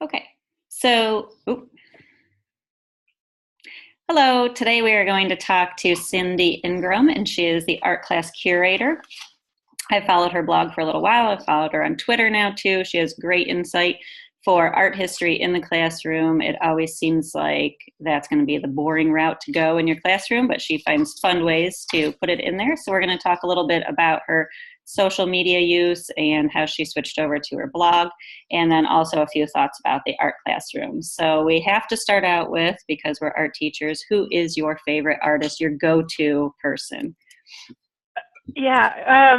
Okay, so, hello. Today we are going to talk to Cindy Ingram, and she is the art class curator. I followed her blog for a little while. I've followed her on Twitter now too. She has great insight for art history in the classroom. It always seems like that's going to be the boring route to go in your classroom, but she finds fun ways to put it in there. So we're going to talk a little bit about her social media use and how she switched over to her blog, and then also a few thoughts about the art classroom. So we have to start out with, because we're art teachers, who is your favorite artist, your go-to person? Yeah,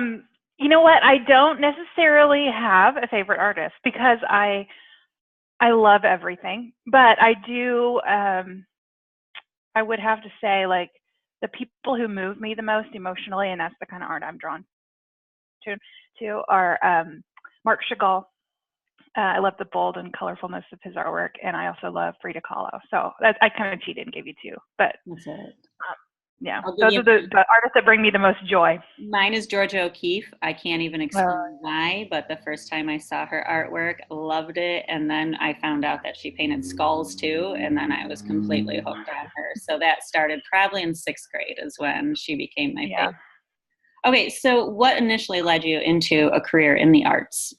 you know what? I don't necessarily have a favorite artist because I love everything, but I do. I would have to say, like, the people who move me the most emotionally, and that's the kind of art I'm drawn to, are Marc Chagall. I love the bold and colorfulness of his artwork, and I also love Frida Kahlo. So I kind of cheated and gave you two, but That's it. Yeah, those are the artists that bring me the most joy. Mine is Georgia O'Keeffe. I can't even explain why, but the first time I saw her artwork, loved it. And then I found out that she painted skulls too. And then I was completely hooked on her. So that started probably in sixth grade is when she became my favorite. Okay, so what initially led you into a career in the arts?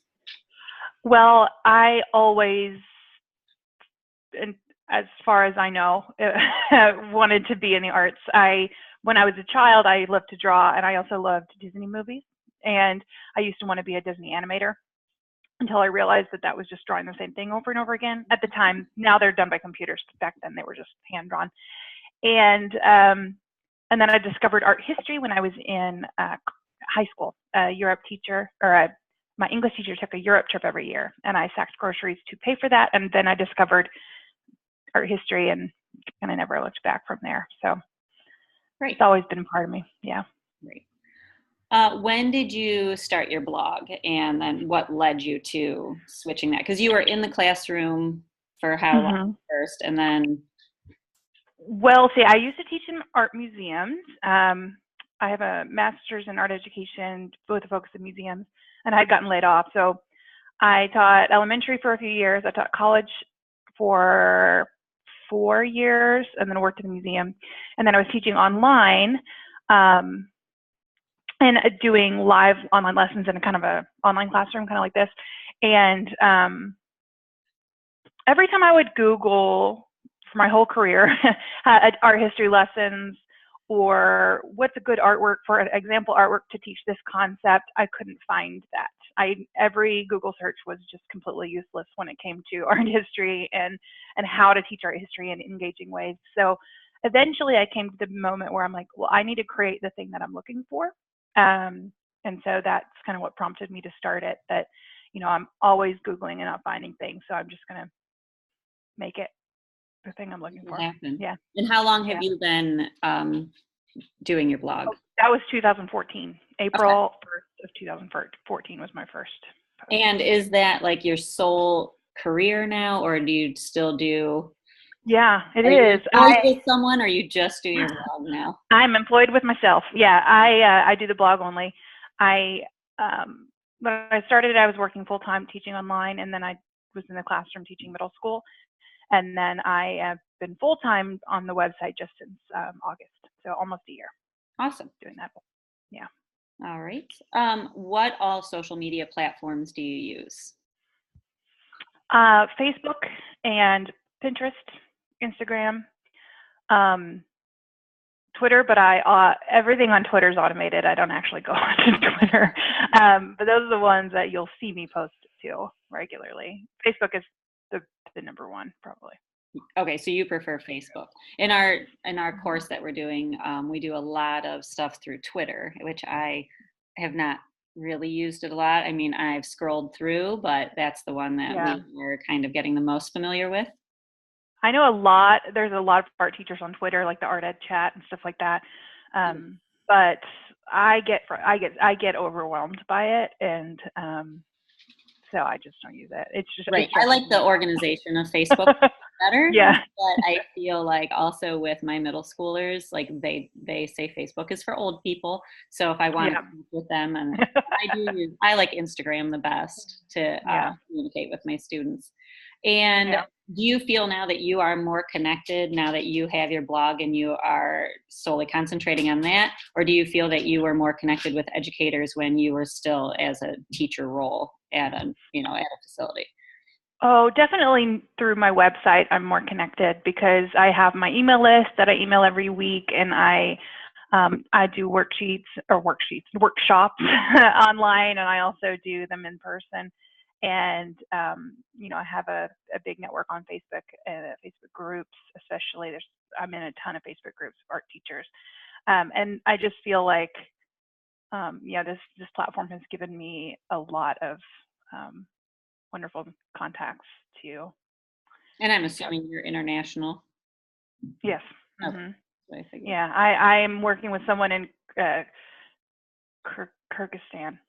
Well, I always, and as far as I know, wanted to be in the arts. When I was a child, I loved to draw, and I also loved Disney movies. And I used to want to be a Disney animator until I realized that that was just drawing the same thing over and over again. At the time, now they're done by computers. Back then, they were just hand drawn. And then I discovered art history when I was in high school. A Europe teacher, my English teacher, took a Europe trip every year, and I sacked groceries to pay for that. And then I discovered art history and kind of never looked back from there. So It's always been part of me. Yeah. Great. When did you start your blog, and then what led you to switching that? Because you were in the classroom for how long first, and then? Well, see, I used to teach in art museums. I have a master's in art education with a focus in museums, and I had gotten laid off. So I taught elementary for a few years. I taught college for 4 years, and then worked in a museum. And then I was teaching online and doing live online lessons in a kind of a online classroom, kind of like this. And every time I would Google for my whole career art history lessons or what's a good artwork for an example artwork to teach this concept, I couldn't find that. Every Google search was just completely useless when it came to art history and how to teach art history in engaging ways. So eventually I came to the moment where I'm like, well, I need to create the thing that I'm looking for. And so that's kind of what prompted me to start it, that, I'm always Googling and not finding things. So I'm just going to make it the thing I'm looking for. Yeah. And how long have you been doing your blog? That was 2014. April 1st of 2014 was my first post. And is that like your sole career now, or do you still do? Yeah, it is. Are you employed with someone, or you just do your blog now? I'm employed with myself. Yeah, I do the blog only. When I started, I was working full time teaching online, and then I was in the classroom teaching middle school. And then I have been full time on the website just since August, so almost a year. Awesome. Doing that. Yeah. All right. What all social media platforms do you use? Facebook and Pinterest, Instagram, Twitter, but everything on Twitter is automated. I don't actually go onto Twitter, but those are the ones that you'll see me post to regularly. Facebook is the number one, probably. Okay, so you prefer Facebook. In our course that we're doing, we do a lot of stuff through Twitter, which I have not really used it a lot. I mean, I've scrolled through, but that's the one that we're kind of getting the most familiar with. I know there's a lot of art teachers on Twitter, like the Art Ed chat and stuff like that. But I get overwhelmed by it, and so I just don't use it. It's just right. I like the organization of Facebook better. Yeah. But I feel like also with my middle schoolers, like they say Facebook is for old people. So if I want to speak with them, and I like Instagram the best to communicate with my students. And Yeah. do you feel now that you are more connected now that you have your blog and you are solely concentrating on that? Or do you feel that you were more connected with educators when you were still as a teacher role at a, at a facility? Oh, definitely through my website, I'm more connected because I have my email list that I email every week, and I do workshops online, and I also do them in person. And I have a big network on Facebook and Facebook groups, especially. I'm in a ton of Facebook groups of art teachers, and I just feel like, this platform has given me a lot of wonderful contacts too. And I'm assuming you're international. Yes. Okay. Hmm. So I figured. Yeah, I'm working with someone in Kyrgyzstan.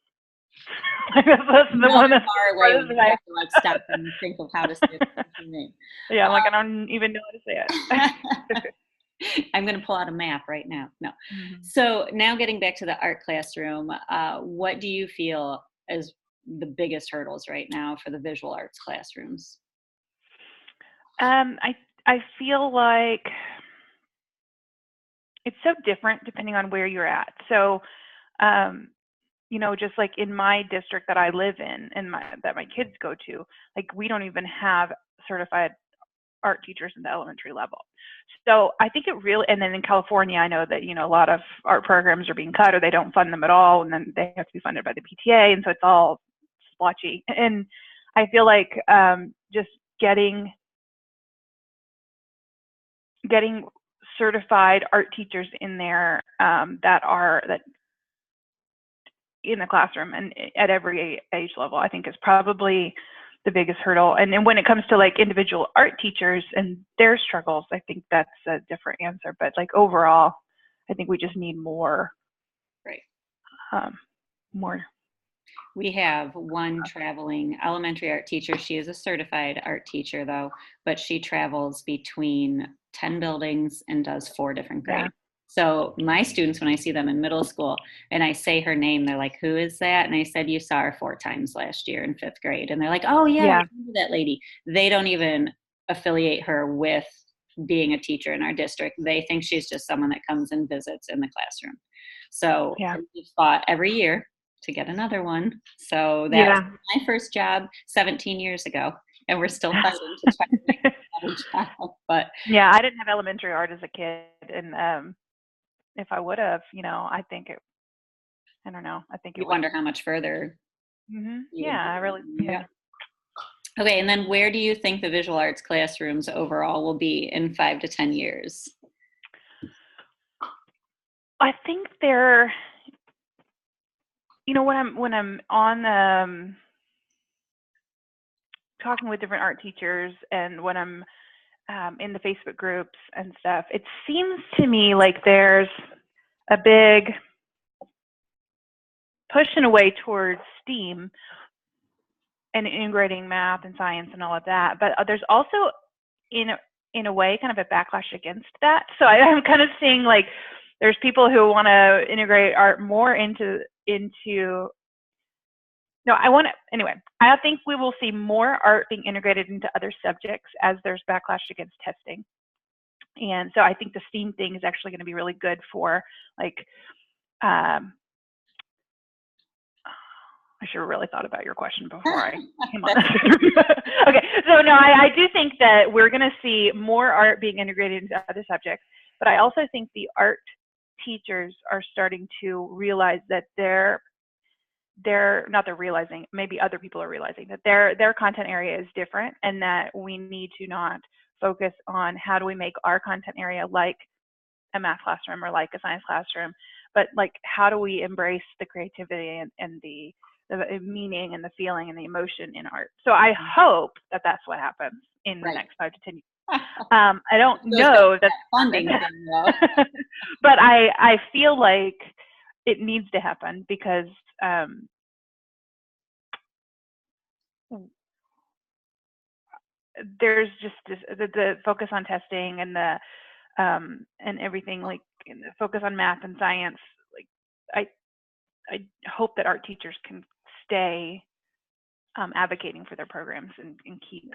That's the Another one that's far away one. farthest You away. have to like stop and think of how to say the country name. Yeah, I'm like, I don't even know how to say it. I'm going to pull out a map right now. No. Mhm. So now getting back to the art classroom, what do you feel is the biggest hurdles right now for the visual arts classrooms? Um, I I feel like it's so different depending on where you're at. So, um, just like in my district that I live in and that my kids go to, like we don't even have certified art teachers in the elementary level. So I think it really, and then in California, I know that, a lot of art programs are being cut or they don't fund them at all. And then they have to be funded by the PTA. And so it's all splotchy. And I feel like just getting certified art teachers in there that in the classroom and at every age level, I think is probably the biggest hurdle. And then when it comes to like individual art teachers and their struggles, I think that's a different answer. But like overall, I think we just need more, Right. more. We have one traveling elementary art teacher. She is a certified art teacher, though, but she travels between 10 buildings and does 4 different Yeah. grades. So my students, when I see them in middle school and I say her name, they're like, "Who is that?" And I said, "You saw her 4 times last year in 5th grade." And they're like, "Oh, yeah, I Yeah. remember that lady." They don't even affiliate her with being a teacher in our district. They think she's just someone that comes and visits in the classroom. So Yeah. we fought every year to get another one. So that was Yeah. my first job 17 years ago, and we're still fighting to try to make another job. But Yeah. I didn't have elementary art as a kid. And if I would have, I don't know. I think it you would. wonder how much further you would Yeah. I really, be. yeah. Yeah. Okay, and then where do you think the visual arts classrooms overall will be in 5 to 10 years? I think they're, when I'm on talking with different art teachers and when I'm in the Facebook groups and stuff, it seems to me like there's a big push in a way towards STEAM and integrating math and science and all of that. But there's also, in a way, kind of a backlash against that. So I'm kind of seeing like there's people who want to integrate art more into no, I want to, anyway, I think we will see more art being integrated into other subjects as there's backlash against testing. And so I think the STEAM thing is actually going to be really good for like, um, I should have really thought about your question before I came on this. Okay, so no, I do think that we're going to see more art being integrated into other subjects, but I also think the art teachers are starting to realize that they're realizing, maybe other people are realizing that their content area is different and that we need to not focus on how do we make our content area like a math classroom or like a science classroom, but like how do we embrace the creativity and the meaning and the feeling and the emotion in art. So I hope that that's what happens in the Right. next 5 to 10 years. I don't Goes back know to if that's that funding thing, though. but I feel like it needs to happen because there's just the focus on testing and the and everything, like and the focus on math and science. Like I hope that art teachers can stay advocating for their programs and keep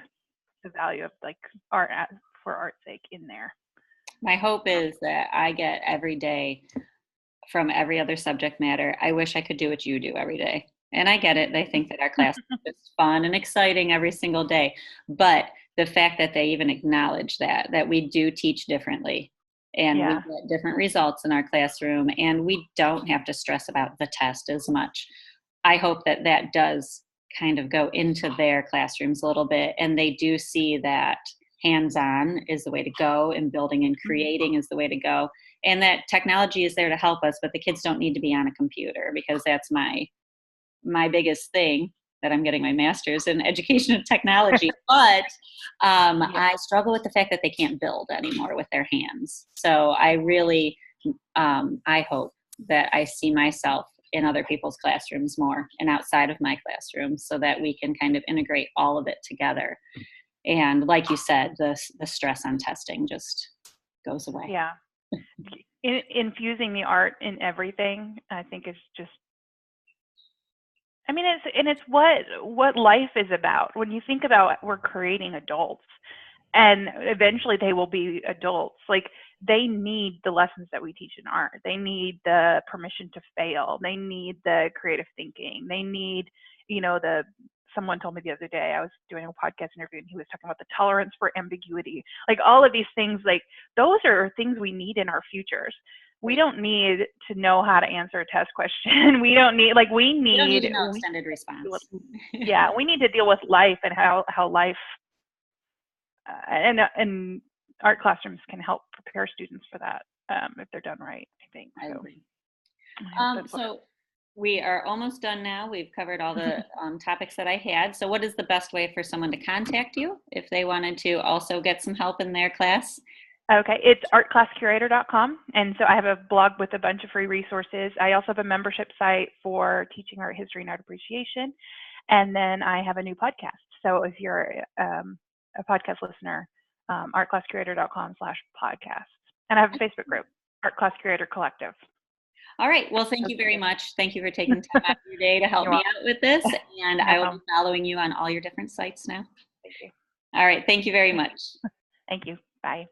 the value of like art for art's sake in there. My hope is that I get every day from every other subject matter. I wish I could do what you do every day. And I get it. They think that our class is fun and exciting every single day. But the fact that they even acknowledge that we do teach differently and we get different results in our classroom and we don't have to stress about the test as much. I hope that that does kind of go into their classrooms a little bit and they do see that hands-on is the way to go and building and creating is the way to go and that technology is there to help us, but the kids don't need to be on a computer because that's my biggest thing that I'm getting my master's in education and technology. But I struggle with the fact that they can't build anymore with their hands. So I really, I hope that I see myself in other people's classrooms more and outside of my classroom so that we can kind of integrate all of it together. And like you said, the stress on testing just goes away. Yeah. Infusing the art in everything, I think is just, I mean, it's what life is about. When you think about we're creating adults and eventually they will be adults, like they need the lessons that we teach in art. They need the permission to fail. They need the creative thinking. They need, someone told me the other day, I was doing a podcast interview and he was talking about the tolerance for ambiguity. Like all of these things, like those are things we need in our futures. We don't need to know how to answer a test question. We don't need, we need to know extended response. We need to deal with life and how life, and art classrooms can help prepare students for that if they're done right, I think. I agree. So we are almost done now. We've covered all the topics that I had. So what is the best way for someone to contact you if they wanted to also get some help in their class? Okay, it's artclasscurator.com. And so I have a blog with a bunch of free resources. I also have a membership site for teaching art history and art appreciation. And then I have a new podcast. So if you're a podcast listener, artclasscurator.com/podcast. And I have a Facebook group, Art Class Curator Collective. All right. Well, thank you very much. Thank you for taking time out of your day to help me out with this. And I will be following you on all your different sites now. Thank you. All right. Thank you very much. Thank you. Bye.